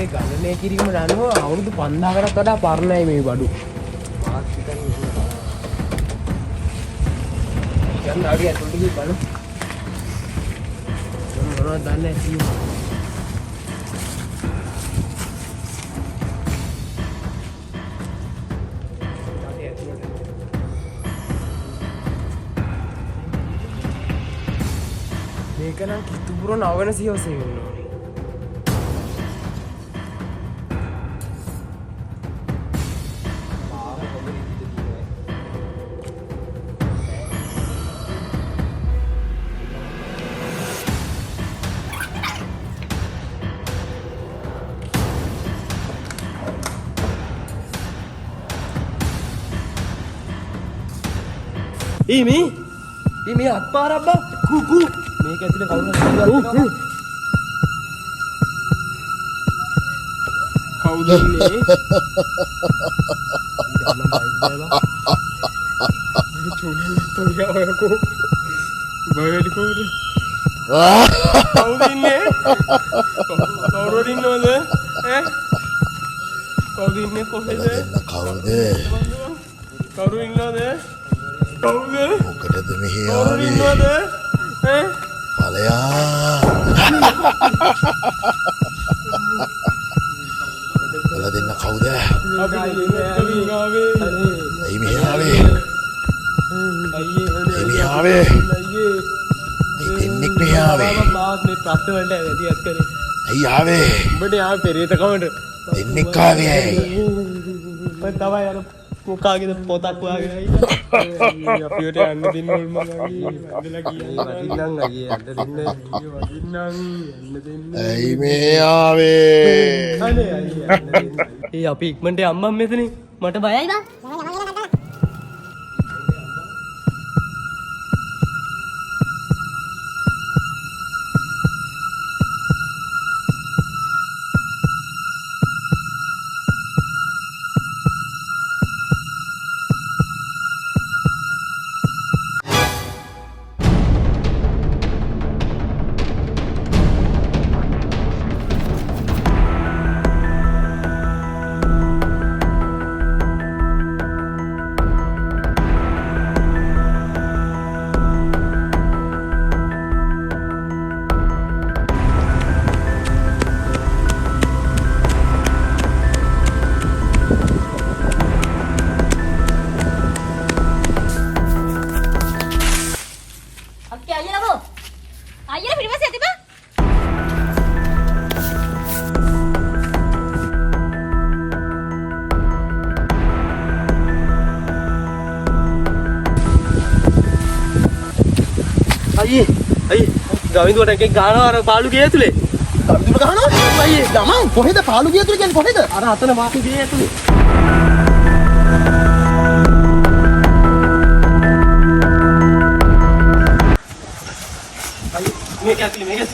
මේ ගණනය කිරීම අනුව අවුරුදු 5000කටත් වඩා පරණයි මේ බඩු. මාත් හිතන්නේ යන්න හරි අතට ගිහින් බලමු. මොනවද දන්නේ නැහැ. මේක නම් කිතුපුර නවන සියවසේ වෙන්න ඕනේ. මේ අත්පාරක් බා කු මේක ඇතුලේ කවුරුහරි ඉන්නවා. කවුද ඉන්නේ? කවුරුහරි ඉන්නවද? කවුද ඉන්නේ කොහෙද? කවුරු ඉන්නවද? කවුද? මොකටද මෙහි කවුරු ඉන්නවද? ඵලයා. ඔයාලා දෙන්න කවුද? අපි ආවේ. ඇයි මෙහි ආවේ? මෙහි ආවේ. මේ දෙන්නෙක් මෙහි ආවේ. මාත් මේ ප්‍රශ්න වලට වැඩියක් කරේ. ඇයි ආවේ? උඹට ආවේ පෙරේත කමට. දෙන්නෙක් ආවේ ඇයි? මම තමයි අර මොකාගේද පොතක් හොයාගෙන අපිට යන්න දෙන්න ඕල් මං අයියලා කියන්නේ වදින්නම් අයියේ යන්න දෙන්න වදින්නම් යන්න දෙන්න. ඇයි මේ ආවේ? අනේ අයියේ යන්න දෙන්න. ඒ අපි ඉක්මනට අම්මන් මෙතනින් මට බයයි බා. අයියේ ගවිඳුවට එකෙක් ගහනවා අර පාළු ගේ ඇතුලේ. ගවිඳුට ගහනවා? අයියේ ළමං කොහෙද පාළු ගේ ඇතුලේ කියන්නේ කොහෙද? අර අතන වාසු ගේ ඇතුලේ. අයියේ මේක ඇතුලේ මේක.